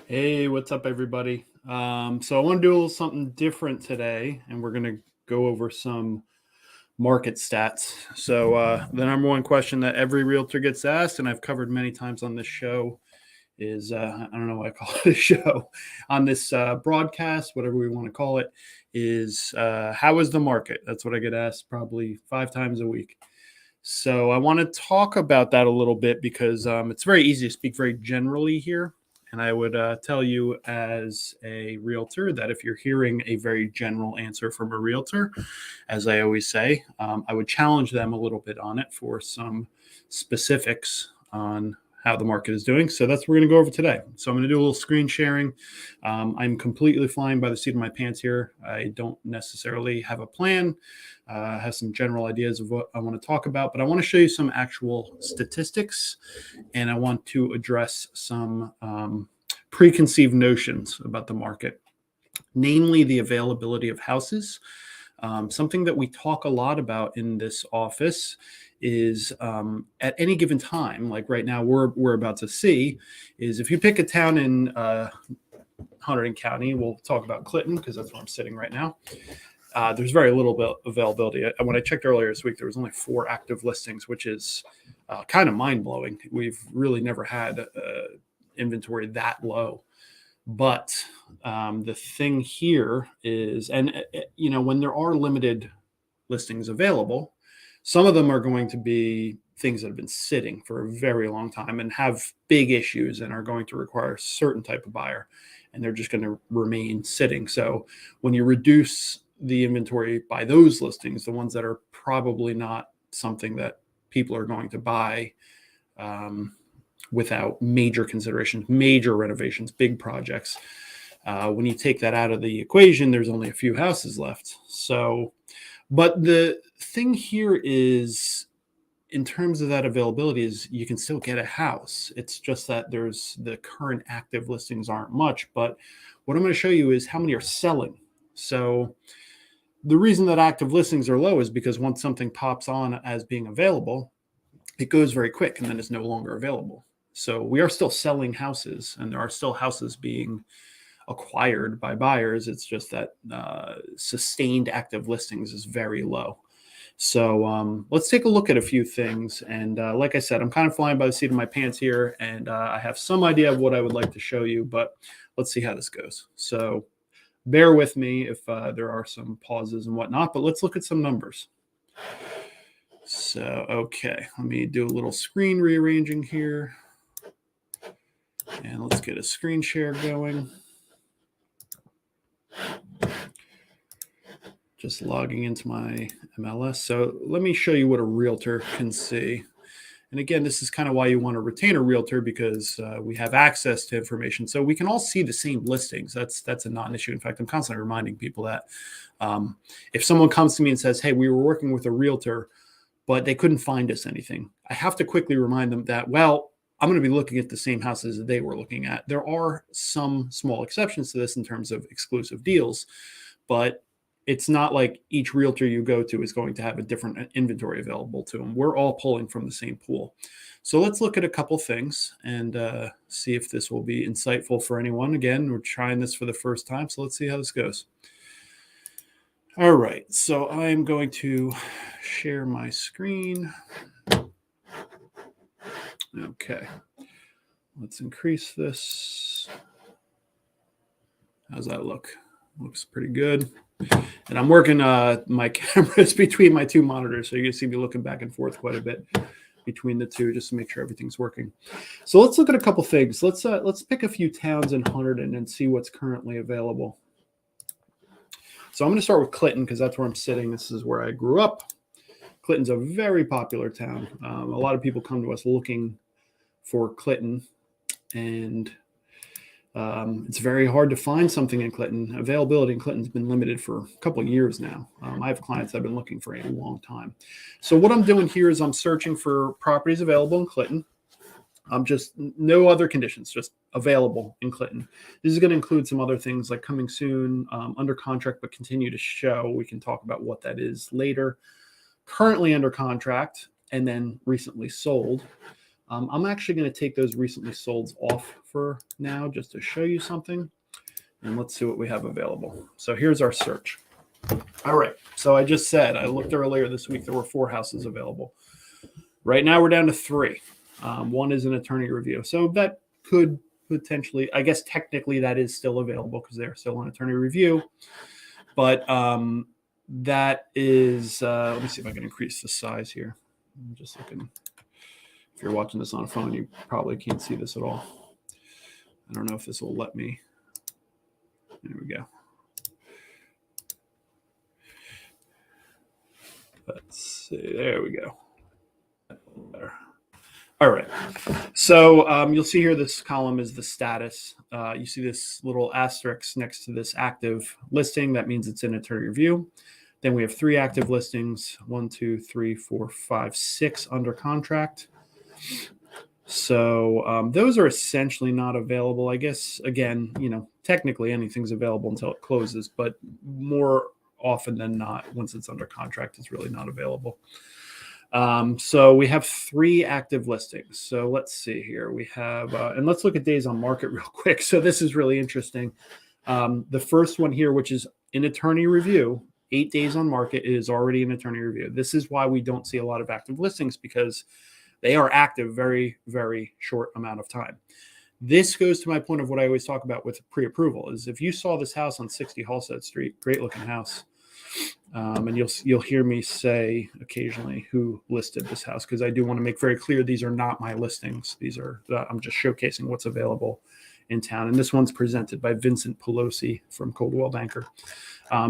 Hey, what's up, everybody? So I want to do a little something different today, and we're going to go over some market stats. So the number one question that every realtor gets asked, and I've covered many times on this show, is I don't know why I call it a show, on this broadcast, whatever we want to call it, is how is the market? That's what I get asked probably 5 times a week. So I want to talk about that a little bit because it's very easy to speak very generally here. And I would tell you as a realtor that if you're hearing a very general answer from a realtor, as I always say, I would challenge them a little bit on it for some specifics on how the market is doing. So that's what we're going to go over today. So I'm going to do a little screen sharing. I'm completely flying by the seat of my pants here. I don't necessarily have a plan. I have some general ideas of what I want to talk about, but I want to show you some actual statistics, and I want to address some preconceived notions about the market, namely the availability of houses. Something that we talk a lot about in this office is at any given time, like right now we're about to see, is if you pick a town in Hunterdon County, we'll talk about Clinton because that's where I'm sitting right now. There's very little availability. When I checked earlier this week, there was only 4 active listings, which is kind of mind-blowing. We've really never had inventory that low. But the thing here is, and when there are limited listings available, some of them are going to be things that have been sitting for a very long time and have big issues and are going to require a certain type of buyer, and they're just going to remain sitting. So when you reduce the inventory by those listings, the ones that are probably not something that people are going to buy without major considerations, major renovations, big projects. When you take that out of the equation, there's only a few houses left. So, but the thing here is, in terms of that availability, is you can still get a house. It's just that there's the current active listings aren't much. But what I'm going to show you is how many are selling. So the reason that active listings are low is because once something pops on as being available, it goes very quick and then it's no longer available. So we are still selling houses, and there are still houses being acquired by buyers. It's just that sustained active listings is very low. So let's take a look at a few things. And like I said, I'm kind of flying by the seat of my pants here, and I have some idea of what I would like to show you, but let's see how this goes. So bear with me if there are some pauses and whatnot, but let's look at some numbers. So, okay, let me do a little screen rearranging here. And let's get a screen share going. Just logging into my MLS. So let me show you what a realtor can see. And again, this is kind of why you want to retain a realtor, because we have access to information. So we can all see the same listings. That's a non-issue. In fact, I'm constantly reminding people that if someone comes to me and says, hey, we were working with a realtor, but they couldn't find us anything, I have to quickly remind them that, well, I'm going to be looking at the same houses that they were looking at. There are some small exceptions to this in terms of exclusive deals, but it's not like each realtor you go to is going to have a different inventory available to them. We're all pulling from the same pool. So let's look at a couple things and see if this will be insightful for anyone. Again, we're trying this for the first time, so let's see how this goes. All right, so I'm going to share my screen. Okay, let's increase this. How's that look? Looks pretty good. And I'm working my cameras between my 2 monitors, so you can see me looking back and forth quite a bit between the 2 just to make sure everything's working. So let's look at a couple things. Let's pick a few towns in Hunterdon and see what's currently available. So I'm going to start with Clinton because that's where I'm sitting. This is where I grew up. Clinton's a very popular town. A lot of people come to us looking for Clinton, and it's very hard to find something in Clinton. Availability in Clinton's been limited for a couple of years now. I have clients that have been looking for a long time. So what I'm doing here is I'm searching for properties available in Clinton. I'm just no other conditions, just available in Clinton. This is going to include some other things like coming soon, under contract, but continue to show. We can talk about what that is later. Currently under contract and then recently sold. I'm actually going to take those recently solds off for now just to show you something. And let's see what we have available. So here's our search. All right. So I just said, I looked earlier this week, there were 4 houses available. Right now we're down to 3. One is an attorney review. So that could potentially, I guess technically that is still available because they're still on attorney review. But that is, let me see if I can increase the size here. I'm just looking. If you're watching this on a phone, you probably can't see this at all. I don't know if this will let me. There we go. Let's see. There we go. Better. All right. So you'll see here this column is the status. You see this little asterisk next to this active listing. That means it's in attorney review. Then we have 3 active listings, 1, 2, 3, 4, 5, 6 under contract. So those are essentially not available. I guess, again, technically anything's available until it closes, but more often than not, once it's under contract, it's really not available. So we have 3 active listings. So let's see here. We have, and let's look at days on market real quick. So this is really interesting. The first one here, which is in attorney review, 8 days on market, it is already in attorney review. This is why we don't see a lot of active listings, because they are active very, very short amount of time. This goes to my point of what I always talk about with pre-approval is if you saw this house on 60 Halstead Street, great looking house. And you'll hear me say occasionally who listed this house, because I do want to make very clear these are not my listings. These are I'm just showcasing what's available in town. And this one's presented by Vincent Pelosi from Coldwell Banker.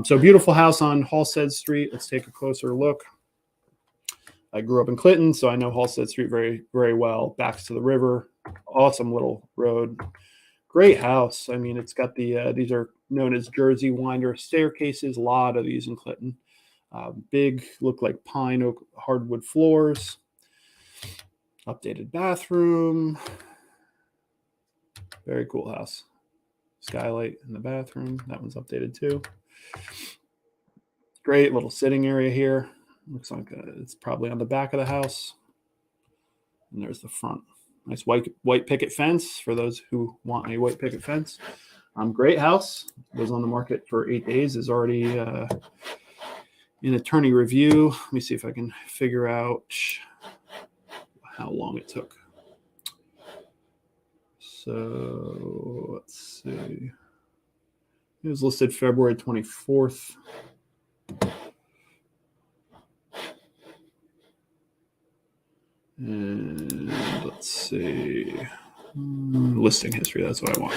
So beautiful house on Halstead Street. Let's take a closer look. I grew up in Clinton, so I know Halstead Street very, very well. Backs to the river. Awesome little road. Great house. I mean, it's got the, these are known as Jersey winder staircases. A lot of these in Clinton. Big, look like pine oak hardwood floors. Updated bathroom. Very cool house. Skylight in the bathroom. That one's updated too. Great little sitting area here. Looks like it's probably on the back of the house. And there's the front. Nice white picket fence for those who want a white picket fence. Great house. Was on the market for 8 days. Is already in attorney review. Let me see if I can figure out how long it took. So let's see. It was listed February 24th. And let's see, listing history, that's what I want.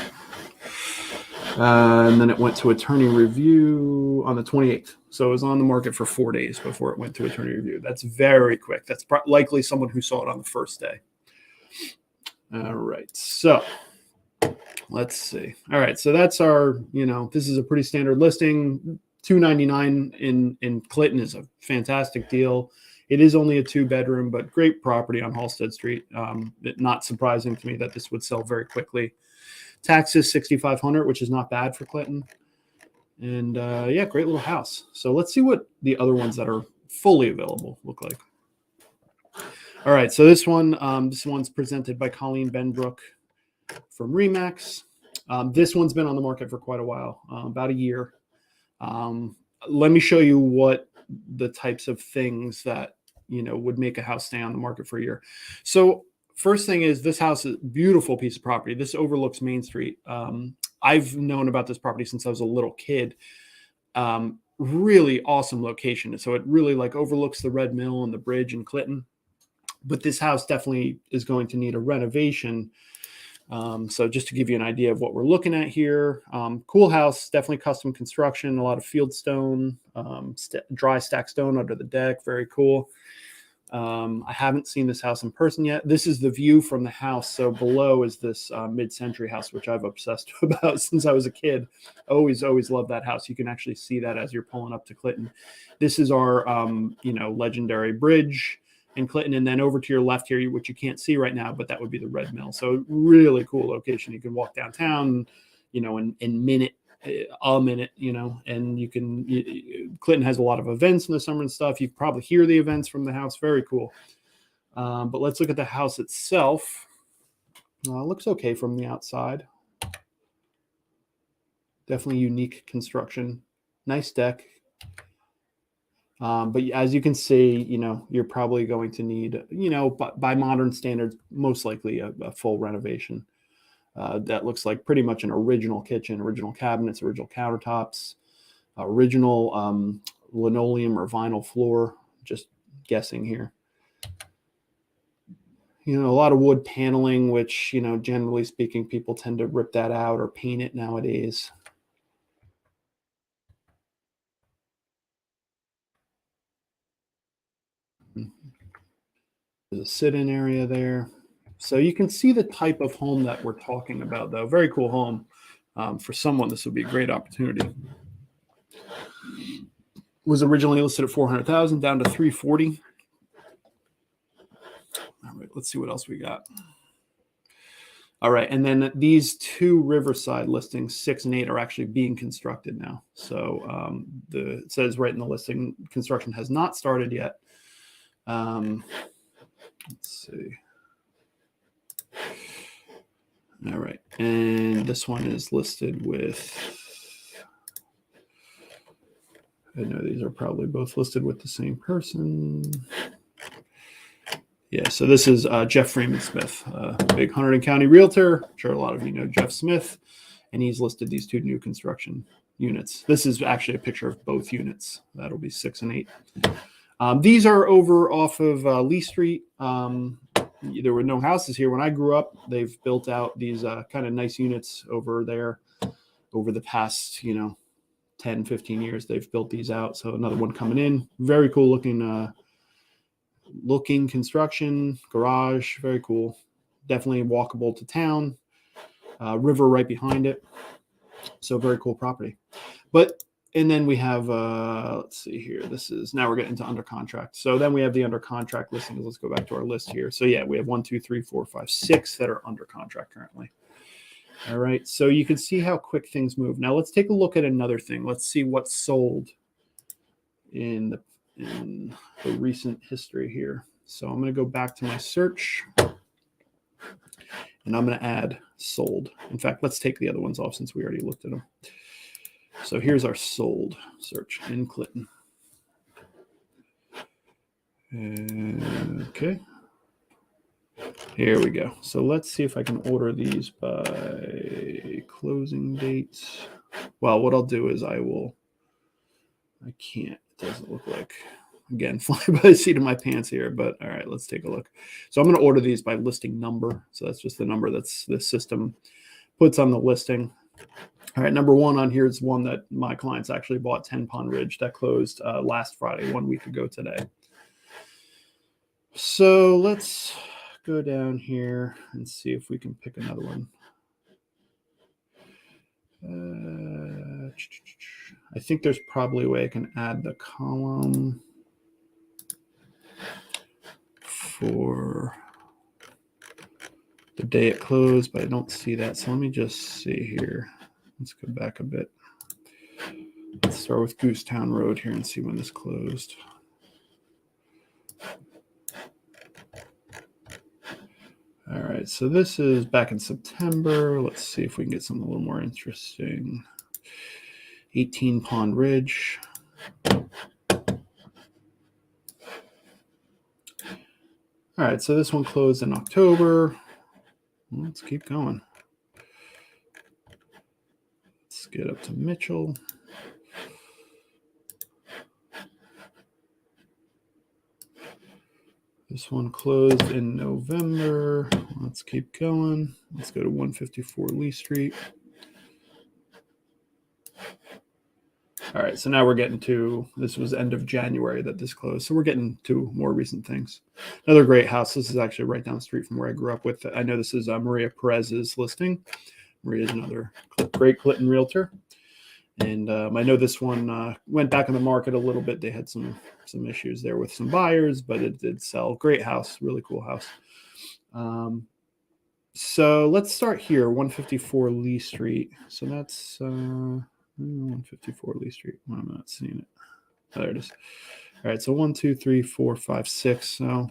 And then it went to attorney review on the 28th. So it was on the market for 4 days before it went to attorney review. That's very quick. That's likely someone who saw it on the first day. All right, so let's see. All right, so that's our, this is a pretty standard listing. $299 in Clinton is a fantastic deal. It is only a 2-bedroom, but great property on Halstead Street. Not surprising to me that this would sell very quickly. Taxes $6,500, which is not bad for Clinton. And yeah, great little house. So let's see what the other ones that are fully available look like. All right, so this one's presented by Colleen Benbrook from Remax. This one's been on the market for quite a while, about a year. Let me show you what the types of things that would make a house stay on the market for a year. So first thing is, this house is a beautiful piece of property. This overlooks Main Street. I've known about this property since I was a little kid. Really awesome location. So it really overlooks the Red Mill and the bridge in Clinton. But this house definitely is going to need a renovation. So just to give you an idea of what we're looking at here, cool house, definitely custom construction, a lot of field stone, dry stack stone under the deck. Very cool. I haven't seen this house in person yet. This is the view from the house. So below is this mid-century house, which I've obsessed about since I was a kid. Always loved that house. You can actually see that as you're pulling up to Clinton. This is our, legendary bridge in Clinton. And then over to your left here, which you can't see right now, but that would be the Red Mill. So really cool location. You can walk downtown, in a minute, and you can, Clinton has a lot of events in the summer and stuff. You probably hear the events from the house. Very cool. But let's look at the house itself. Looks okay from the outside. Definitely unique construction. Nice deck. But as you can see, you're probably going to need, by modern standards, most likely a full renovation. That looks like pretty much an original kitchen, original cabinets, original countertops, original linoleum or vinyl floor. Just guessing here. A lot of wood paneling, which, generally speaking, people tend to rip that out or paint it nowadays. There's a sit-in area there. So you can see the type of home that we're talking about, though. Very cool home. For someone, this would be a great opportunity. Was originally listed at $400,000, down to $340,000. All right, let's see what else we got. All right, and then these two Riverside listings, 6 and 8, are actually being constructed now. So it says right in the listing, construction has not started yet. Let's see. All right, and this one is listed with, I know these are probably both listed with the same person. Yeah, so this is Jeff Freeman Smith, big Hunterdon County realtor. I'm sure a lot of you know Jeff Smith, and he's listed these two new construction units. This is actually a picture of both units. That'll be 6 and 8. These are over off of Lee Street. There were no houses here when I grew up. They've built out these kind of nice units over there over the past, 10, 15 years. They've built these out. So another one coming in. Very cool looking construction, garage, very cool. Definitely walkable to town. River right behind it. So very cool property. And then we have, let's see here. Now we're getting into under contract. So then we have the under contract listings. Let's go back to our list here. So yeah, we have 1, 2, 3, 4, 5, 6 that are under contract currently. All right. So you can see how quick things move. Now let's take a look at another thing. Let's see what's sold in the recent history here. So I'm going to go back to my search and I'm going to add sold. In fact, let's take the other ones off since we already looked at them. So here's our sold search in Clinton. Okay. Here we go. So let's see if I can order these by closing dates. Well, what I'll do is I can't. It doesn't look like, again, fly by the seat of my pants here, but all right, let's take a look. So I'm going to order these by listing number. So that's just the number that's the system puts on the listing. All right, number 1 on here is one that my clients actually bought, 10 Pond Ridge, that closed last Friday, 1 week ago today. So let's go down here and see if we can pick another one. I think there's probably a way I can add the column for the day it closed, but I don't see that. So let me just see here. Let's go back a bit. Let's start with Goosetown Road here and see when this closed. All right, so this is back in September. Let's see if we can get something a little more interesting. 18 Pond Ridge. All right, so this one closed in October. Let's keep going. Let's get up to Mitchell. This one closed in November. Let's keep going. Let's go to 154 Lee Street. All right, so now we're getting to, this was end of January that this closed. So we're getting to more recent things. Another great house. This is actually right down the street from where I grew up with. I know this is Maria Perez's listing. Maria is another great Clinton realtor. And I know this one went back on the market a little bit. They had some issues there with some buyers, but it did sell. Great house, really cool house. So let's start here, 154 Lee Street. So that's 154 Lee Street. Why am I not seeing it? Oh, there it is. All right, so 1, 2, 3, 4, 5, 6. So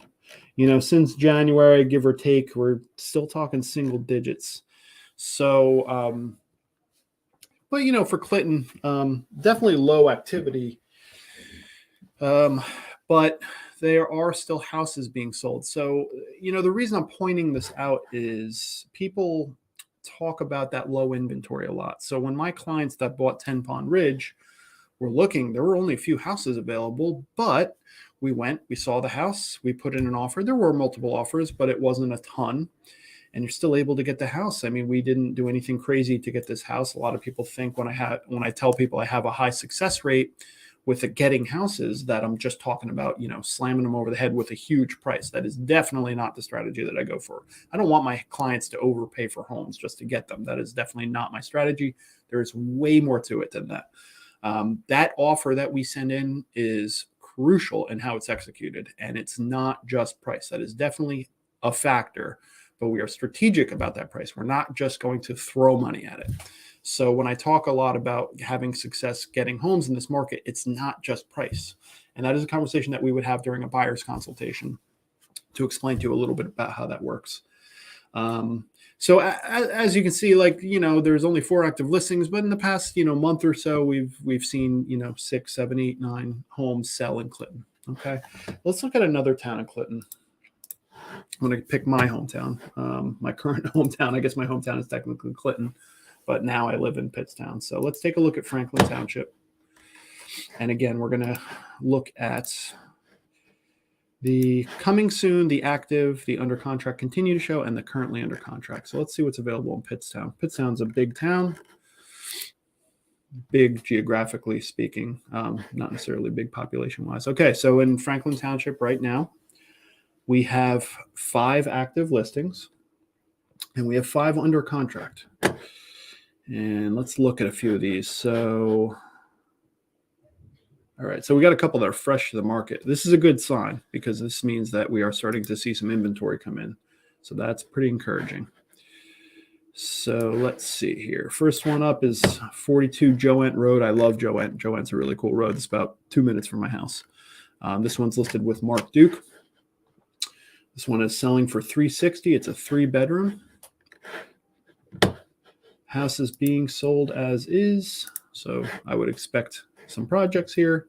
Since January, give or take, we're still talking single digits. So, but for Clinton, definitely low activity. But there are still houses being sold. So, the reason I'm pointing this out is people talk about that low inventory a lot. So when my clients that bought 10 Pond Ridge were looking, there were only a few houses available, but we saw the house, we put in an offer. There were multiple offers, but it wasn't a ton. And you're still able to get the house. I mean, we didn't do anything crazy to get this house. A lot of people think when I tell people I have a high success rate with the getting houses, that I'm just talking about, slamming them over the head with a huge price. That is definitely not the strategy that I go for. I don't want my clients to overpay for homes just to get them. That is definitely not my strategy. There is way more to it than that. That offer that we send in is crucial in how it's executed. And it's not just price. That is definitely a factor, but we are strategic about that price. We're not just going to throw money at it. So when I talk a lot about having success getting homes in this market, it's not just price. And that is a conversation that we would have during a buyer's consultation to explain to you a little bit about how that works. So as you can see, there's only 4 active listings, but in the past, month or so, we've seen, 6, 7, 8, 9 homes sell in Clinton. Okay. Let's look at another town in Clinton. I'm going to pick my hometown, my current hometown. I guess my hometown is technically Clinton, but now I live in Pittstown. So let's take a look at Franklin Township. And again, we're going to look at the coming soon, the active, the under contract continue to show, and the currently under contract. So let's see what's available in Pittstown. Pittstown's a big town, big geographically speaking, not necessarily big population wise. Okay, so in Franklin Township right now, we have 5 active listings and we have 5 under contract. And let's look at a few of these. So, all right, so we got a couple that are fresh to the market. This is a good sign because this means that we are starting to see some inventory come in. So that's pretty encouraging. So let's see here. First one up is 42 Joent Road. I love Joent. Joent's a really cool road. It's about 2 minutes from my house. This one's listed with Mark Duke. This one is selling for $360. It's a 3-bedroom. House is being sold as is. So I would expect some projects here.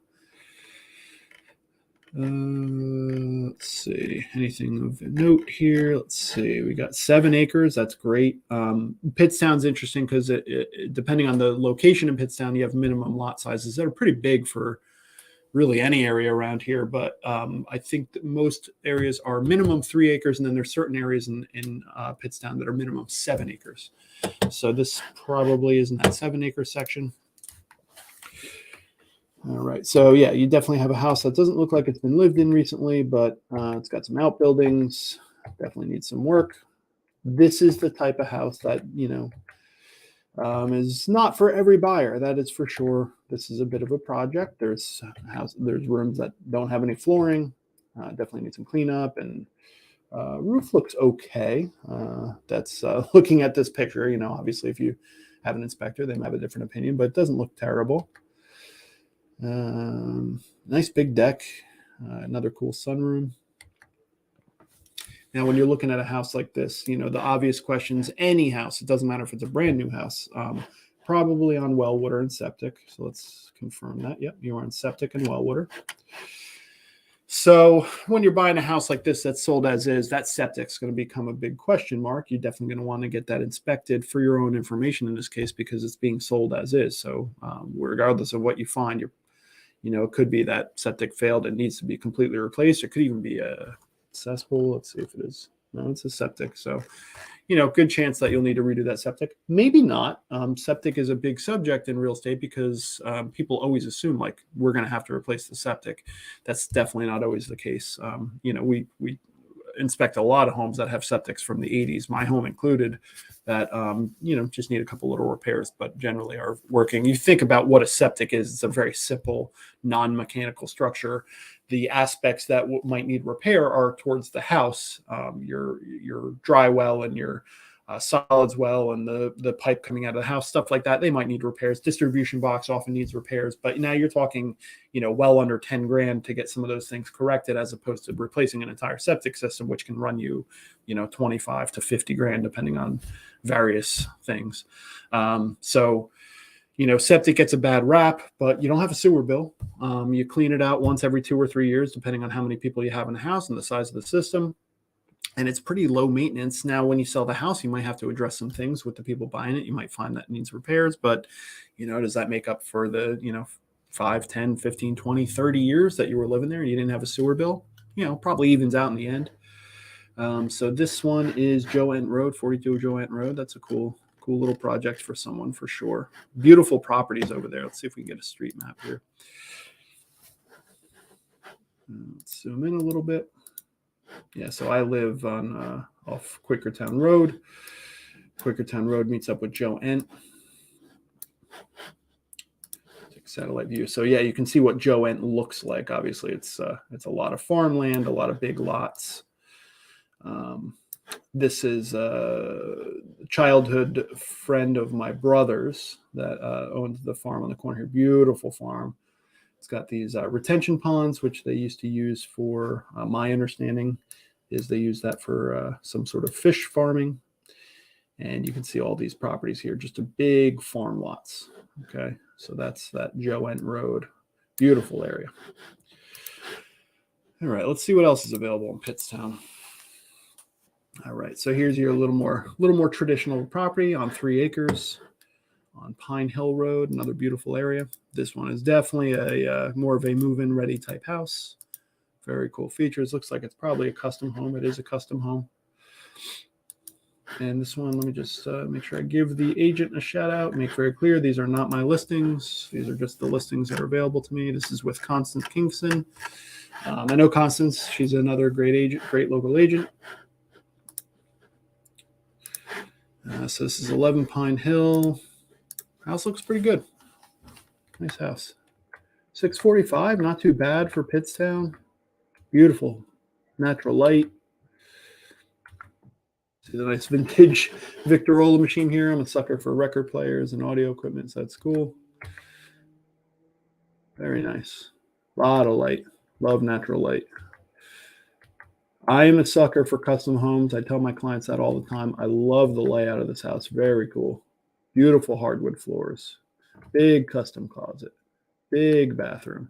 Let's see. Anything of note here? Let's see. We got 7 acres. That's great. Pittstown's interesting because it depending on the location in Pittstown, you have minimum lot sizes that are pretty big for really any area around here. But I think that most areas are minimum 3 acres, and then there's certain areas in Pittstown that are minimum 7 acres. So this probably is in that 7-acre section. All right. So yeah, you definitely have a house that doesn't look like it's been lived in recently, but it's got some outbuildings. Definitely needs some work. This is the type of house that, is not for every buyer. That is for sure. This is a bit of a project. There's rooms that don't have any flooring. Definitely need some cleanup, and roof looks okay. That's looking at this picture. Obviously, if you have an inspector, they might have a different opinion, but it doesn't look terrible. Nice big deck. Another cool sunroom. Now, when you're looking at a house like this, the obvious questions, any house, it doesn't matter if it's a brand new house, probably on well water and septic. So let's confirm that. Yep, you are on septic and well water. So when you're buying a house like this that's sold as is, that septic's going to become a big question mark. You're definitely going to want to get that inspected for your own information in this case, because it's being sold as is. So regardless of what you find, it could be that septic failed and needs to be completely replaced. It could even be a cesspool. Let's see if it is. No, it's a septic. So, good chance that you'll need to redo that septic. Maybe not. Septic is a big subject in real estate because people always assume we're going to have to replace the septic. That's definitely not always the case. We inspect a lot of homes that have septics from the 80s, my home included, that just need a couple little repairs, but generally are working. You think about what a septic is. It's a very simple, non-mechanical structure. The aspects that might need repair are towards the house, your dry well and your solids well and the pipe coming out of the house, stuff like that. They might need repairs. Distribution box often needs repairs, but now you're talking, well under 10 grand to get some of those things corrected, as opposed to replacing an entire septic system, which can run you, 25 to 50 grand, depending on various things. So septic gets a bad rap, but you don't have a sewer bill. You clean it out once every 2 or 3 years, depending on how many people you have in the house and the size of the system. And it's pretty low maintenance. Now, when you sell the house, you might have to address some things with the people buying it. You might find that needs repairs, but, does that make up for the, 5, 10, 15, 20, 30 years that you were living there and you didn't have a sewer bill? Probably evens out in the end. So this one is Joe Ent Road, 42 Joe Ent Road. That's a cool little project for someone, for sure. Beautiful properties over there. Let's see if we can get a street map here. Let's zoom in a little bit. Yeah, so I live on off Quakertown Road. Quakertown Road meets up with Joe Ent. Take satellite view. So yeah, you can see what Joe Ent looks like. Obviously, it's a lot of farmland, a lot of big lots. This is a childhood friend of my brother's that owns the farm on the corner here. Beautiful farm. It's got these retention ponds, which they used to use for, my understanding, is they use that for some sort of fish farming. And you can see all these properties here, just a big farm lots. Okay, so that's that Joe Ent Road. Beautiful area. All right, let's see what else is available in Pittstown. All right, so here's your little more traditional property on 3 acres on Pine Hill Road, another beautiful area. This one is definitely a more of a move-in ready type house. Very cool features. Looks like it's probably a custom home. It is a custom home. And this one, let me just make sure I give the agent a shout out. Make very clear, these are not my listings. These are just the listings that are available to me. This is with Constance Kingston. I know Constance. She's another great agent, great local agent. So this is 11 Pine Hill. House looks pretty good. Nice house. 645, not too bad for Pittstown. Beautiful natural light. See the nice vintage Victorola machine here. I'm a sucker for record players and audio equipment, so that's cool. Very nice. A lot of light. Love natural light. I am a sucker for custom homes. I tell my clients that all the time. I love the layout of this house. Very cool. Beautiful hardwood floors. Big custom closet. Big bathroom.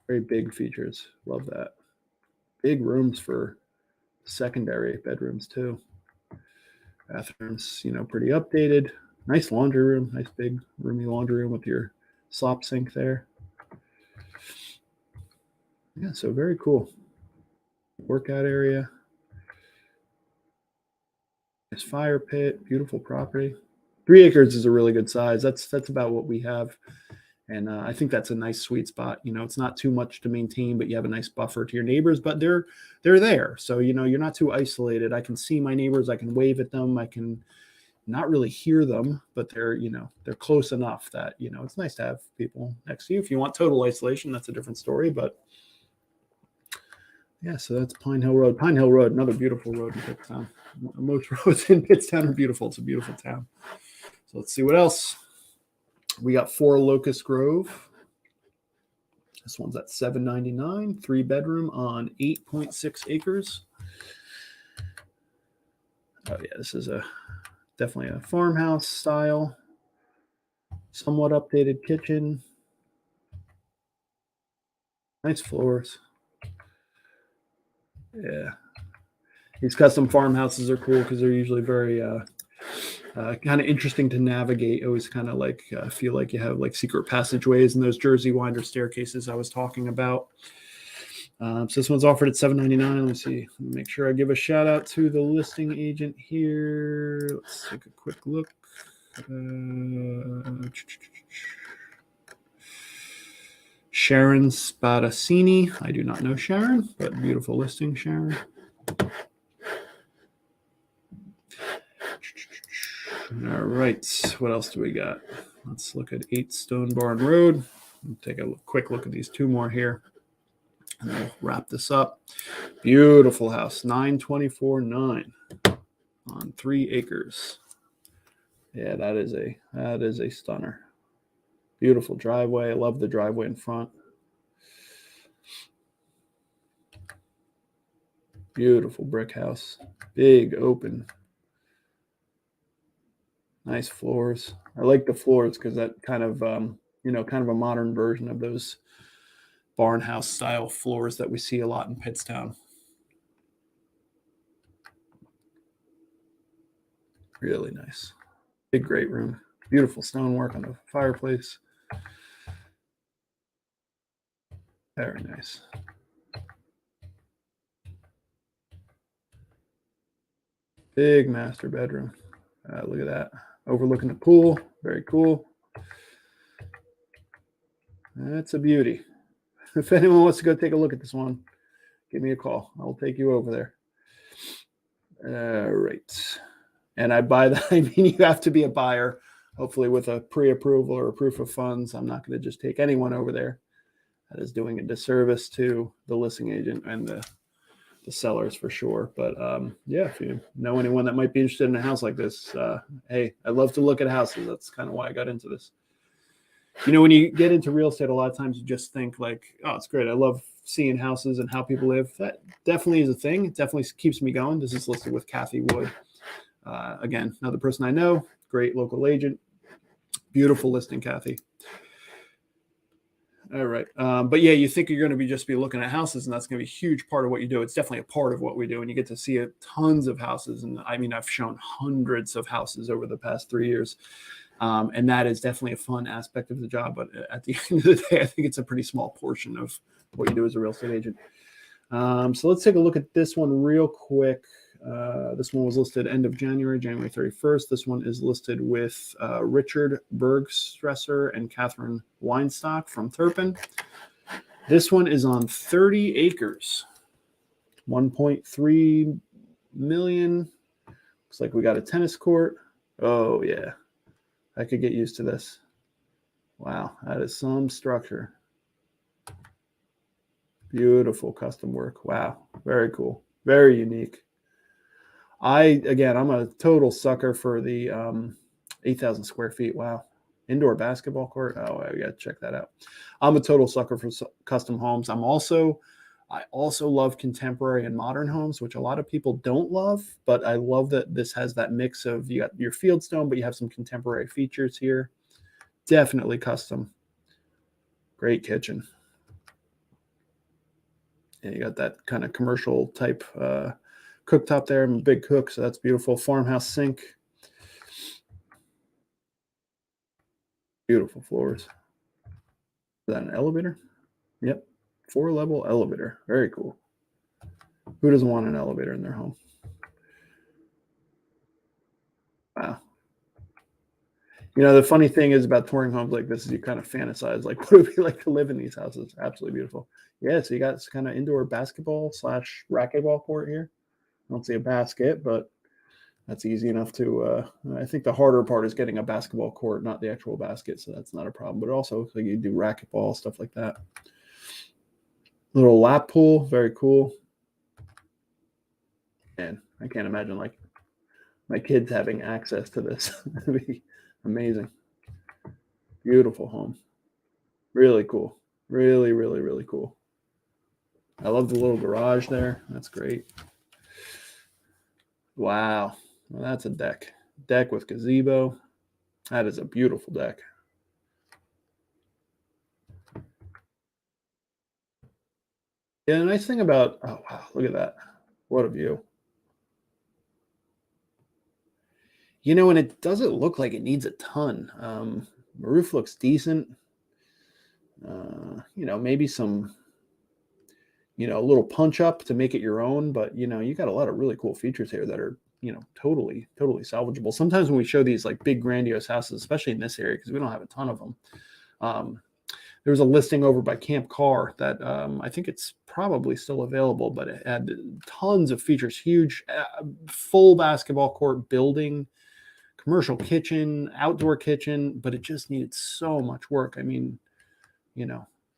Very big features. Love that. Big rooms for secondary bedrooms too. Bathrooms, pretty updated. Nice laundry room. Nice big roomy laundry room with your slop sink there. Yeah, so very cool. Workout area. Nice fire pit. Beautiful property. 3 acres is a really good size. That's about what we have. And I think that's a nice sweet spot. It's not too much to maintain, but you have a nice buffer to your neighbors, but they're there. So, you're not too isolated. I can see my neighbors. I can wave at them. I can not really hear them, but they're close enough that, it's nice to have people next to you. If you want total isolation, that's a different story. But yeah, so that's Pine Hill Road. Pine Hill Road, another beautiful road in Pittstown. Most roads in Pittstown are beautiful. It's a beautiful town. So let's see what else. We got 4 Locust Grove. This one's at $799, 3-bedroom on 8.6 acres. Oh yeah, this is definitely a farmhouse style. Somewhat updated kitchen. Nice floors. Yeah. These custom farmhouses are cool because they're usually very kind of interesting to navigate. Always kind of like feel like you have like secret passageways and those Jersey winder staircases I was talking about. So this one's offered at $799. Let me see. Make sure I give a shout out to the listing agent here. Let's take a quick look. Sharon Spadassini. I do not know Sharon, but beautiful listing, Sharon. All right, what else do we got? Let's look at 8 Stone Barn Road. We'll take a quick look at these 2 more here, and we'll wrap this up. Beautiful house, 924.9. on 3 acres. Yeah, that is a stunner. Beautiful driveway. I love the driveway in front. Beautiful brick house. Big open. Nice floors. I like the floors because that kind of kind of a modern version of those barn house style floors that we see a lot in Pittstown. Really nice. Big great room. Beautiful stonework on the fireplace. Very nice. Big master bedroom. Look at that. Overlooking the pool. Very cool. That's a beauty. If anyone wants to go take a look at this one, give me a call. I'll take you over there. All right. And I buy that. I mean, you have to be a buyer, hopefully with a pre-approval or a proof of funds. I'm not going to just take anyone over there. That is doing a disservice to the listing agent and the sellers for sure. But yeah, if you know anyone that might be interested in a house like this, hey, I love to look at houses. That's kind of why I got into this. When you get into real estate, a lot of times you just think like, oh, it's great. I love seeing houses and how people live. That definitely is a thing. It definitely keeps me going. This is listed with Kathy Wood. Again, another person I know, great local agent. Beautiful listing, Kathy. All right. But yeah, you think you're going to just be looking at houses and that's going to be a huge part of what you do. It's definitely a part of what we do. And you get to see tons of houses. And I mean, I've shown hundreds of houses over the past 3 years. And that is definitely a fun aspect of the job. But at the end of the day, I think it's a pretty small portion of what you do as a real estate agent. So let's take a look at this one real quick. This one was listed end of January 31st. This one is listed with Richard Bergstresser and Catherine Weinstock from Turpin. This one is on 30 acres, 1.3 million. Looks like we got a tennis court. Oh, yeah. I could get used to this. Wow, that is some structure. Beautiful custom work. Wow, very cool. Very unique. I'm a total sucker for the 8,000 square feet. Wow. Indoor basketball court. Oh, I got to check that out. I'm a total sucker for custom homes. I also love contemporary and modern homes, which a lot of people don't love, but I love that this has that mix of, you got your fieldstone, but you have some contemporary features here. Definitely custom. Great kitchen. And you got that kind of commercial type cooktop there. I'm a big cook, so that's beautiful. Farmhouse sink. Beautiful floors. Is that an elevator? Yep. 4-level elevator. Very cool. Who doesn't want an elevator in their home? Wow. The funny thing is about touring homes like this is you kind of fantasize, like, what would it be like to live in these houses? Absolutely beautiful. Yeah, so you got this kind of indoor basketball / racquetball court here. I don't see a basket, but that's easy enough to, I think the harder part is getting a basketball court, not the actual basket, so that's not a problem. But also, like, you do racquetball, stuff like that. Little lap pool, very cool. And I can't imagine, like, my kids having access to this. That'd be amazing. Beautiful home. Really cool. Really, really, really cool. I love the little garage there. That's great. Wow. Well, that's a deck. Deck with gazebo. That is a beautiful deck. Yeah, the nice thing about, oh, wow, look at that. What a view. And it doesn't look like it needs a ton. The roof looks decent. Maybe some, a little punch up to make it your own, but you got a lot of really cool features here that are, totally, totally salvageable. Sometimes when we show these like big grandiose houses, especially in this area, because we don't have a ton of them. There was a listing over by Camp Carr that I think it's probably still available, but it had tons of features, huge, full basketball court building, commercial kitchen, outdoor kitchen, but it just needed so much work. I mean,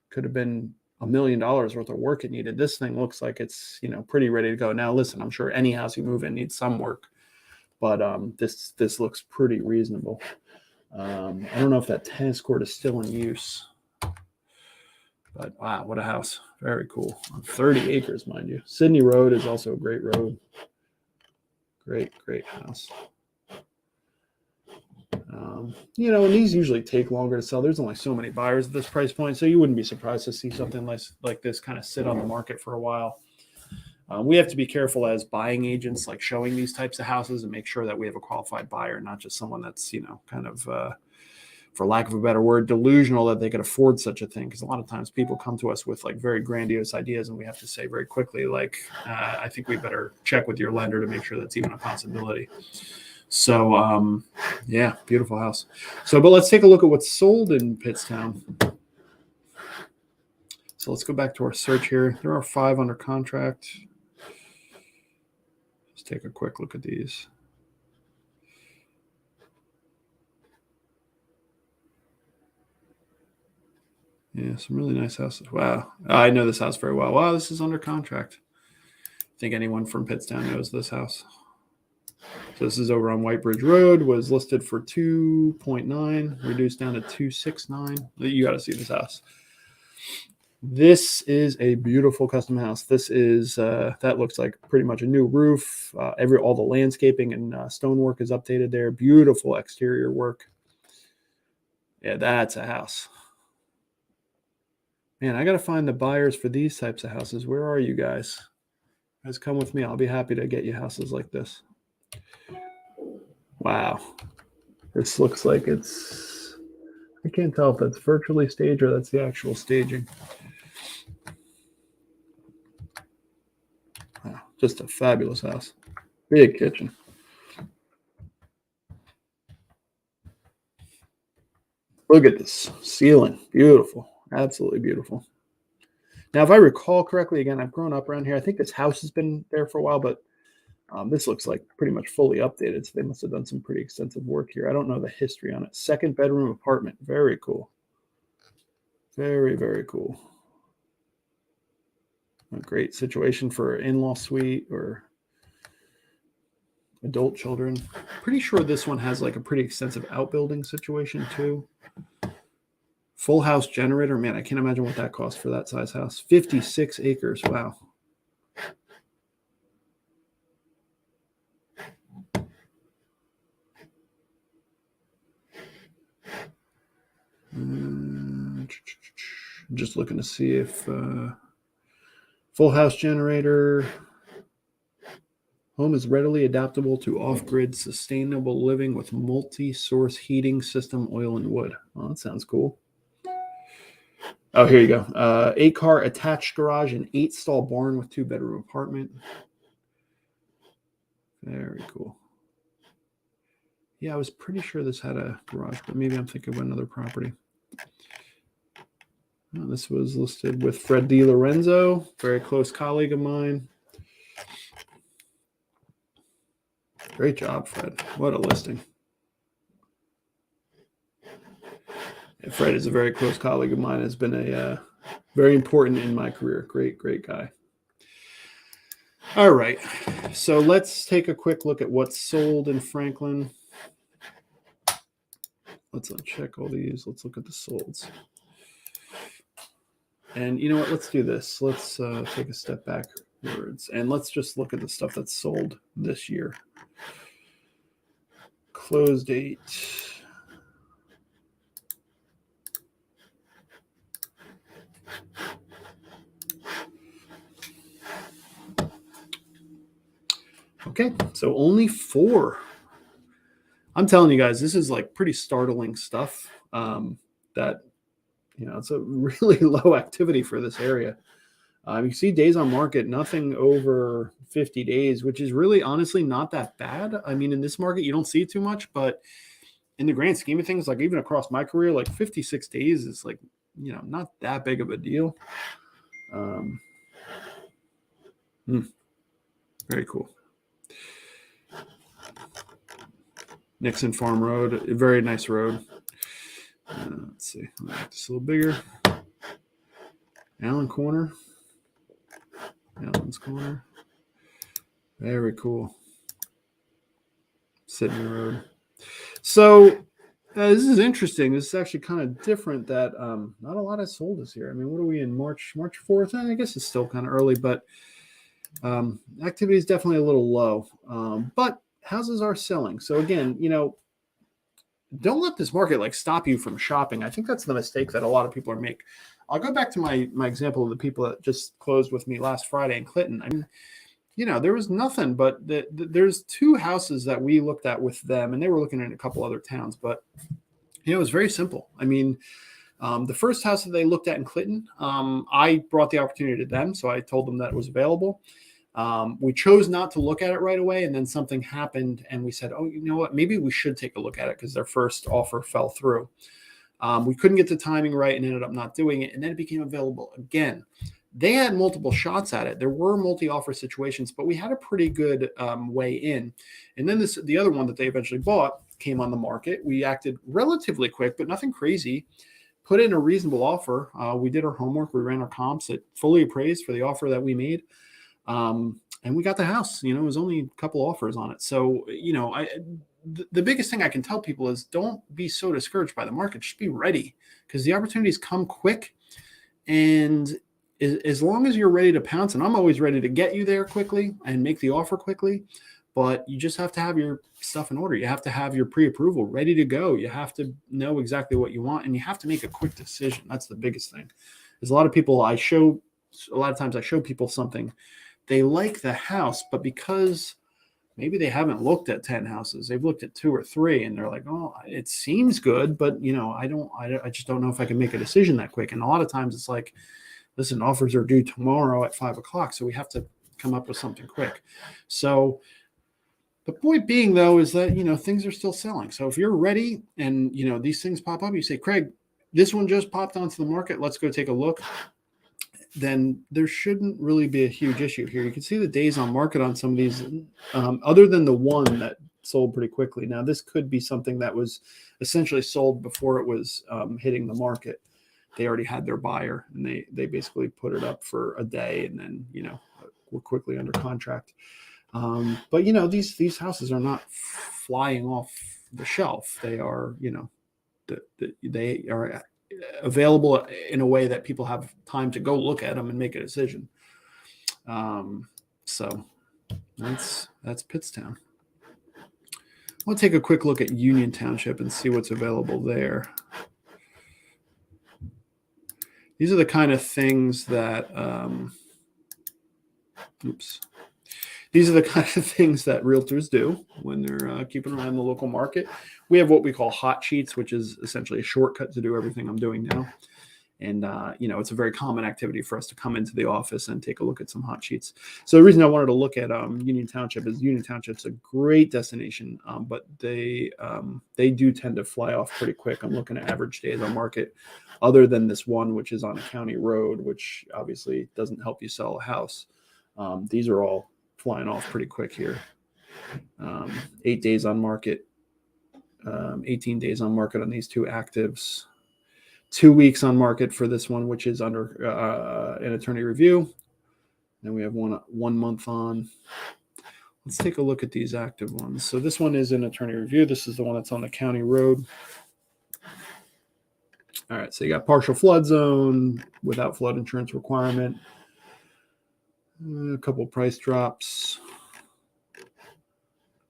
could have been $1 million worth of work it needed. This thing looks like it's, pretty ready to go. Now, listen, I'm sure any house you move in needs some work, but this looks pretty reasonable. I don't know if that tennis court is still in use, but wow, what a house. Very cool. 30 acres, mind you. Sydney Road is also a great road. Great house. And these usually take longer to sell. There's only so many buyers at this price point, so you wouldn't be surprised to see something like this kind of sit on the market for a while. We have to be careful as buying agents, like showing these types of houses, and make sure that we have a qualified buyer, not just someone that's, kind of, for lack of a better word, delusional that they could afford such a thing. Because a lot of times people come to us with like very grandiose ideas, and we have to say very quickly, like, I think we better check with your lender to make sure that's even a possibility. So, yeah, beautiful house. But let's take a look at what's sold in Pittstown. So let's go back to our search here. There are 5 under contract. Let's take a quick look at these. Yeah, some really nice houses. Wow. I know this house very well. Wow, this is under contract. I think anyone from Pittstown knows this house. So this is over on White Bridge Road, was listed for 2.9, reduced down to 2.69. You got to see this house. This is a beautiful custom house. This is that looks like pretty much a new roof. All the landscaping and stonework is updated there. Beautiful exterior work. Yeah, that's a house. Man, I got to find the buyers for these types of houses. Where are you guys? Guys, come with me. I'll be happy to get you houses like this. Wow. This looks like I can't tell if that's virtually staged or that's the actual staging. Wow, just a fabulous house. Big kitchen. Look at this ceiling. Beautiful. Absolutely beautiful. Now, if I recall correctly, again, I've grown up around here. I think this house has been there for a while, but this looks like pretty much fully updated. So they must have done some pretty extensive work here. I don't know the history on it. 2nd bedroom apartment. Very cool. Very, very cool. A great situation for an in-law suite or adult children. Pretty sure this one has like a pretty extensive outbuilding situation too. Full house generator. Man, I can't imagine what that costs for that size house. 56 acres. Wow. Just looking to see if full house generator. Home is readily adaptable to off-grid sustainable living with multi-source heating system, oil and wood. Oh, that sounds cool. Oh, here you go. 8-car attached garage and 8-stall barn with 2-bedroom apartment. Very cool. Yeah, I was pretty sure this had a garage, but maybe I'm thinking of another property. Oh, this was listed with Fred DiLorenzo, very close colleague of mine. Great job, Fred. What a listing. Yeah, Fred is a very close colleague of mine. Has been a very important in my career. Great guy. All right. So let's take a quick look at what's sold in Franklin. Let's uncheck all these. Let's look at the solds. And you know what? Let's do this. Let's take a step backwards and let's just look at the stuff that's sold this year. Close date. Okay, so only 4. I'm telling you guys, this is like pretty startling stuff. That it's a really low activity for this area. You see days on market, nothing over 50 days, which is really honestly not that bad. I mean, in this market, you don't see it too much, but in the grand scheme of things, like even across my career, like 56 days is like, not that big of a deal. Very cool. Nixon Farm Road, a very nice road. Let's see, I'll make this a little bigger. Allen's Corner. Very cool. Sydney Road. So this is interesting. This is actually kind of different that not a lot has sold this year. I mean, what are we in March 4th? I guess it's still kind of early, but activity is definitely a little low. But houses are selling. So again, don't let this market like stop you from shopping. I think that's the mistake that a lot of people are making. I'll go back to my example of the people that just closed with me last Friday in Clinton. I mean, there was nothing but there's two houses that we looked at with them, and they were looking at a couple other towns, but it was very simple. I mean, the first house that they looked at in Clinton, I brought the opportunity to them, so I told them that it was available. We chose not to look at it right away, and then something happened, and we said, oh, you know what, maybe we should take a look at it because their first offer fell through. We couldn't get the timing right and ended up not doing it, and then it became available again. They had multiple shots at it. There were multi-offer situations, but we had a pretty good way in. And then the other one that they eventually bought came on the market. We acted relatively quick, but nothing crazy. Put in a reasonable offer. We did our homework. We ran our comps. It fully appraised for the offer that we made. And we got the house. It was only a couple offers on it. So, the biggest thing I can tell people is don't be so discouraged by the market. Just be ready because the opportunities come quick. And as long as you're ready to pounce, and I'm always ready to get you there quickly and make the offer quickly, but you just have to have your stuff in order. You have to have your pre-approval ready to go. You have to know exactly what you want, and you have to make a quick decision. That's the biggest thing. There's a lot of people a lot of times I show people something. They like the house, but because maybe they haven't looked at 10 houses, they've looked at 2 or 3, and they're like, oh, it seems good, but I just don't know if I can make a decision that quick. And a lot of times it's like, listen, offers are due tomorrow at 5:00. So we have to come up with something quick. So the point being though, is that, things are still selling. So if you're ready and, these things pop up, you say, Craig, this one just popped onto the market. Let's go take a look. Then there shouldn't really be a huge issue here. You can see the days on market on some of these, other than the one that sold pretty quickly. Now, this could be something that was essentially sold before it was hitting the market. They already had their buyer, and they basically put it up for a day, and then we're quickly under contract. But these houses are not flying off the shelf. They are they are available in a way that people have time to go look at them and make a decision. So that's Pittstown. We'll take a quick look at Union Township and see what's available there. These are the kind of things that, these are the kind of things that realtors do when they're keeping an eye on the local market. We have what we call hot sheets, which is essentially a shortcut to do everything I'm doing now. And, it's a very common activity for us to come into the office and take a look at some hot sheets. So the reason I wanted to look at Union Township is Union Township's a great destination, but they do tend to fly off pretty quick. I'm looking at average days on market, other than this one, which is on a county road, which obviously doesn't help you sell a house. These are all flying off pretty quick here. 8 days on market, 18 days on market on these two actives. 2 weeks on market for this one, which is under an attorney review. Then we have 1 month on. Let's take a look at these active ones. So this one is an attorney review. This is the one that's on the county road. All right, so you got partial flood zone without flood insurance requirement. A couple price drops.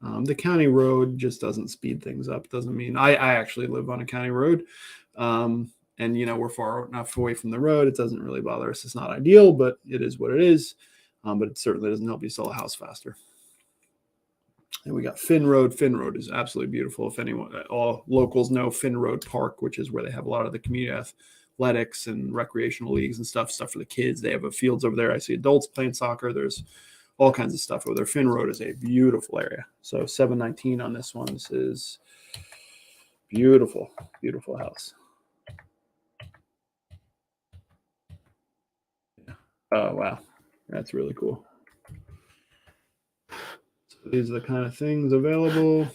The county road just doesn't speed things up. Doesn't mean I actually live on a county road. And, we're far enough away from the road. It doesn't really bother us. It's not ideal, but it is what it is. But it certainly doesn't help you sell a house faster. And we got Finn Road. Finn Road is absolutely beautiful. If anyone, all locals know Finn Road Park, which is where they have a lot of the community athletics and recreational leagues and stuff for the kids. They have fields over there. I see adults playing soccer. There's all kinds of stuff over there. Finn Road is a beautiful area. So 719 on this one. This is beautiful, beautiful house. Yeah. Oh, wow. That's really cool. So these are the kind of things available.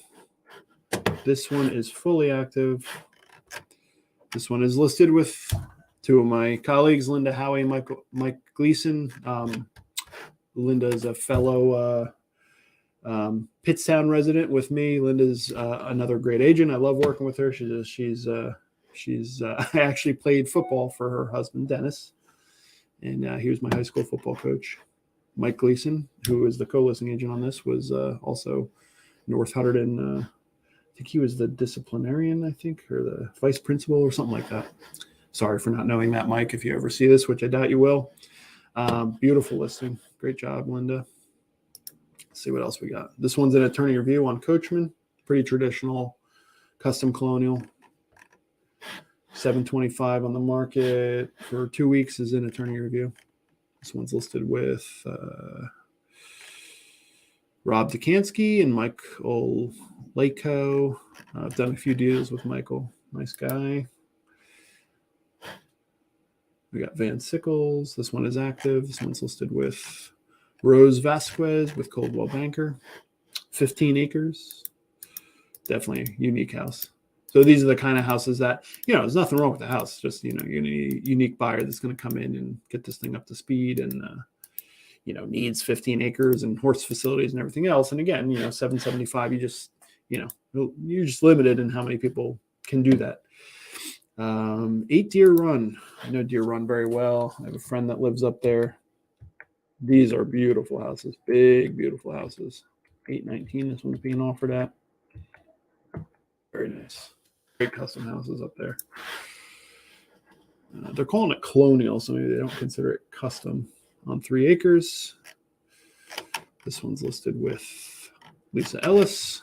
This one is fully active. This one is listed with 2 of my colleagues, Linda Howie and Mike Gleason. Linda is a fellow Pittstown resident with me. Linda's another great agent. I love working with her. She's I actually played football for her husband, Dennis, and he was my high school football coach. Mike Gleason, who is the co-listing agent on this, was also North Hunterdon. I think he was the disciplinarian, or the vice principal or something like that. Sorry for not knowing that, Mike, if you ever see this, which I doubt you will. Beautiful listing. Great job, Linda. Let's see what else we got. This one's an attorney review on Coachman. Pretty traditional, custom colonial. $725 on the market for 2 weeks is in attorney review. This one's listed with Rob Dukansky and Michael Lako. I've done a few deals with Michael. Nice guy. We got Van Sickles. This one is active. This one's listed with Rose Vasquez with Coldwell Banker. 15 acres. Definitely a unique house. So these are the kind of houses that, there's nothing wrong with the house. Just, you need a unique buyer that's going to come in and get this thing up to speed and, needs 15 acres and horse facilities and everything else. And again, 775, you're just limited in how many people can do that. 8 Deer Run. I know Deer Run very well. I have a friend that lives up there. These are beautiful houses, big, beautiful houses. 819, this one's being offered at. Very nice. Great custom houses up there. They're calling it colonial, so maybe they don't consider it custom. On 3 acres. This one's listed with Lisa Ellis.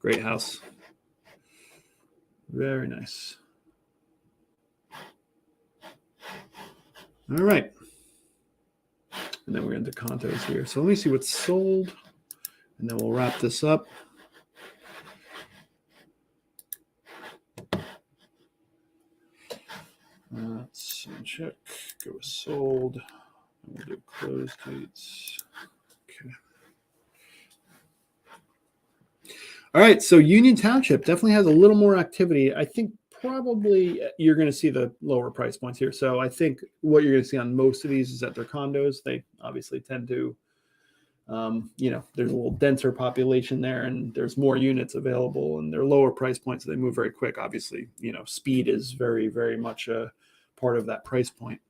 Great house. Very nice. All right. And then we're into condos here. So let me see what's sold, and then we'll wrap this up. Let's check. Go with sold. And we'll do closed dates. Okay. All right. So Union Township definitely has a little more activity. I think probably you're going to see the lower price points here. So I think what you're going to see on most of these is that they're condos. They obviously tend to, there's a little denser population there and there's more units available and they're lower price points. So they move very quick. Obviously, speed is very, very much a part of that price point.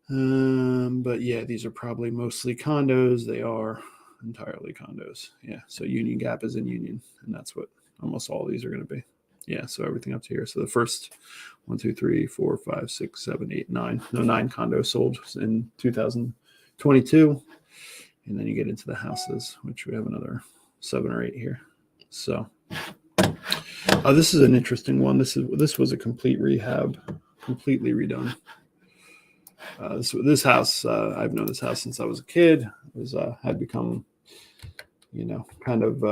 But yeah, these are probably mostly condos. They are entirely condos. Yeah. So Union Gap is in Union, and that's what almost all of these are going to be. Yeah. So everything up to here. So the first 1, 2, 3, 4, 5, 6, 7, 8, 9. No, 9 condos sold in 2022. And then you get into the houses, which we have another 7 or 8 here. So this is an interesting one. This was a complete rehab, completely redone. This house, I've known this house since I was a kid. It had become, kind of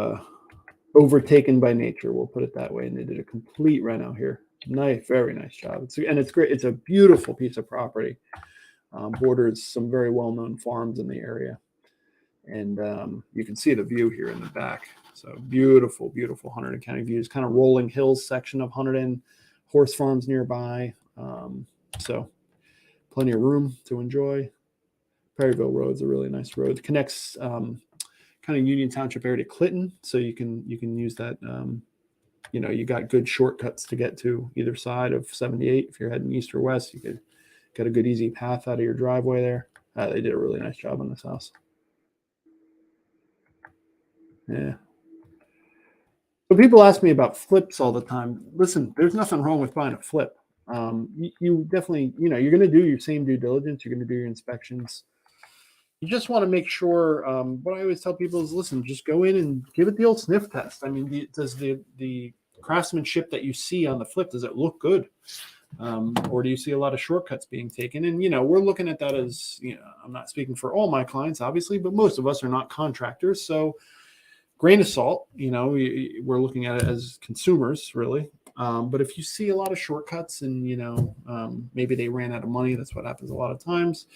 overtaken by nature. We'll put it that way. And they did a complete reno here. Nice, very nice job. It's great. It's a beautiful piece of property. Borders some very well-known farms in the area. And you can see the view here in the back. So beautiful, beautiful Hunterdon County views. Kind of rolling hills section of Hunterdon, horse farms nearby. So plenty of room to enjoy. Perryville Road's a really nice road. It connects kind of Union Township area to Clinton, so you can use that. You got good shortcuts to get to either side of 78. If you're heading east or west, you could get a good easy path out of your driveway there. They did a really nice job on this house. Yeah. So people ask me about flips all the time. Listen, there's nothing wrong with buying a flip. You definitely, you're going to do your same due diligence. You're going to do your inspections. You just want to make sure. What I always tell people is, listen, just go in and give it the old sniff test. I mean, does the craftsmanship that you see on the flip, does it look good? Or do you see a lot of shortcuts being taken? And, we're looking at that as, I'm not speaking for all my clients, obviously, but most of us are not contractors. So grain of salt, we're looking at it as consumers, really. But if you see a lot of shortcuts and, maybe they ran out of money, that's what happens a lot of times,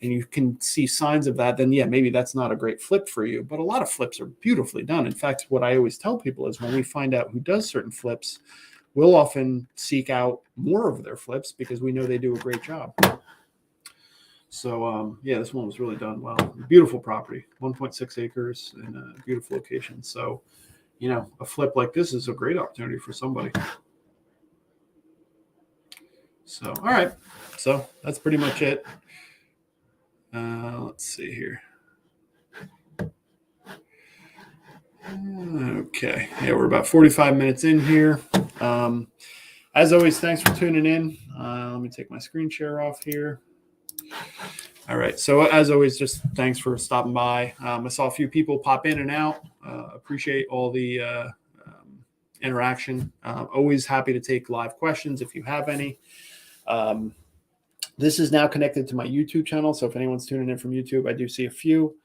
and you can see signs of that, then, yeah, maybe that's not a great flip for you. But a lot of flips are beautifully done. In fact, what I always tell people is when we find out who does certain flips, we'll often seek out more of their flips because we know they do a great job. So yeah, this one was really done well. Beautiful property, 1.6 acres in a beautiful location. So, a flip like this is a great opportunity for somebody. So, all right. So that's pretty much it. Let's see here. Okay. Yeah, we're about 45 minutes in here. As always, thanks for tuning in. Let me take my screen share off here. All right. So as always, just thanks for stopping by. I saw a few people pop in and out. Appreciate all the interaction. Always happy to take live questions if you have any. This is now connected to my YouTube channel. So if anyone's tuning in from YouTube, I do see a few.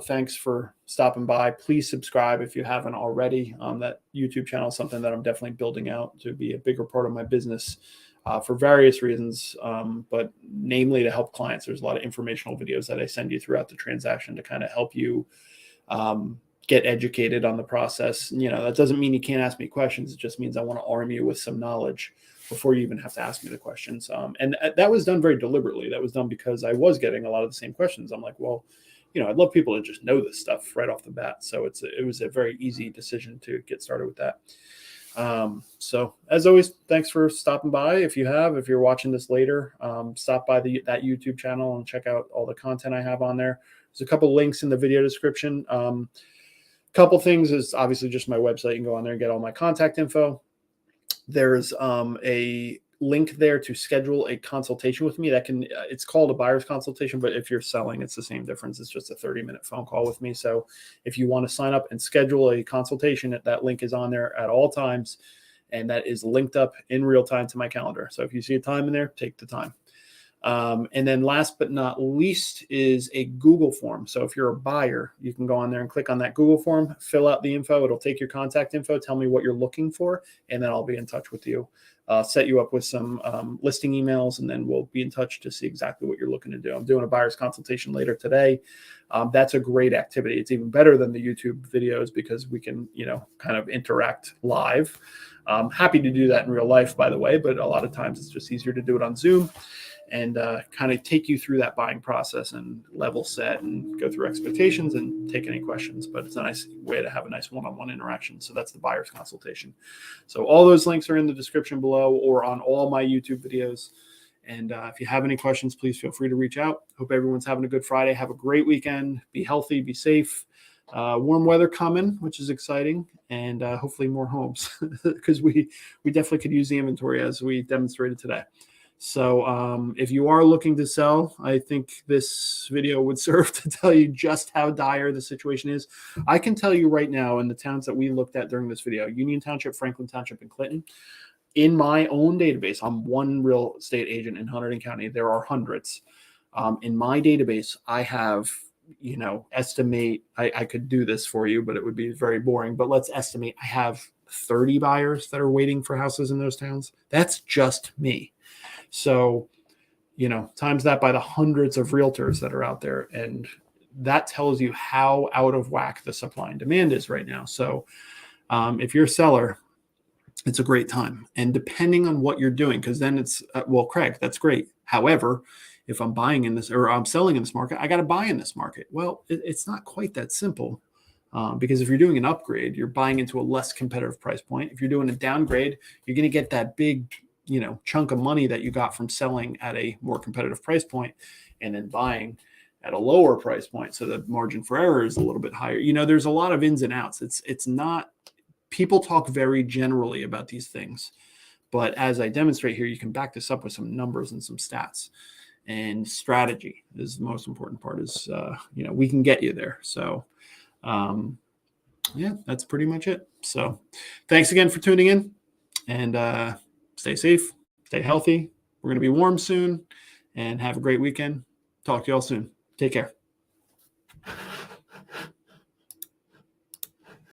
Thanks for stopping by. Please subscribe if you haven't already. That YouTube channel is something that I'm definitely building out to be a bigger part of my business for various reasons, but namely to help clients. There's a lot of informational videos that I send you throughout the transaction to kind of help you get educated on the process. That doesn't mean you can't ask me questions. It just means I want to arm you with some knowledge before you even have to ask me the questions. And that was done very deliberately. That was done because I was getting a lot of the same questions. I'm like, well, I'd love people to just know this stuff right off the bat. So it was a very easy decision to get started with that. So as always, thanks for stopping by. If you're watching this later, stop by that YouTube channel and check out all the content I have on there. There's a couple links in the video description. Couple things is obviously just my website. You can go on there and get all my contact info. There's a link there to schedule a consultation with me. It's called a buyer's consultation, but if you're selling, it's the same difference. It's just a 30-minute phone call with me. So if you want to sign up and schedule a consultation, that link is on there at all times, and that is linked up in real time to my calendar. So if you see a time in there, take the time. And then last but not least is a Google form. So if you're a buyer, you can go on there and click on that Google form, fill out the info. It'll take your contact info, tell me what you're looking for, and then I'll be in touch with you, set you up with some listing emails, and then we'll be in touch to see exactly what you're looking to do. I'm doing a buyer's consultation later today. That's a great activity. It's even better than the YouTube videos because we can, kind of interact live. I'm happy to do that in real life, by the way, but a lot of times it's just easier to do it on Zoom and kind of take you through that buying process and level set and go through expectations and take any questions. But it's a nice way to have a nice one-on-one interaction. So that's the buyer's consultation. So all those links are in the description below or on all my YouTube videos. And if you have any questions, please feel free to reach out. Hope everyone's having a good Friday. Have a great weekend. Be healthy, be safe. Warm weather coming, which is exciting, and hopefully more homes because we definitely could use the inventory as we demonstrated today. So if you are looking to sell, I think this video would serve to tell you just how dire the situation is. I can tell you right now in the towns that we looked at during this video, Union Township, Franklin Township, and Clinton, in my own database, I'm one real estate agent in Hunterdon County. There are hundreds. In my database, I have, estimate, I could do this for you, but it would be very boring. But let's estimate I have 30 buyers that are waiting for houses in those towns. That's just me. So, times that by the hundreds of realtors that are out there. And that tells you how out of whack the supply and demand is right now. So if you're a seller, it's a great time. And depending on what you're doing, because then it's, well, Craig, that's great. However, if I'm buying in this or I'm selling in this market, I got to buy in this market. Well, it's not quite that simple. Because if you're doing an upgrade, you're buying into a less competitive price point. If you're doing a downgrade, you're going to get that big chunk of money that you got from selling at a more competitive price point and then buying at a lower price point. So the margin for error is a little bit higher. There's a lot of ins and outs. It's not, people talk very generally about these things, but as I demonstrate here, you can back this up with some numbers and some stats, and strategy is the most important part is, we can get you there. So, yeah, that's pretty much it. So thanks again for tuning in, and, stay safe, stay healthy. We're going to be warm soon, and have a great weekend. Talk to y'all soon. Take care.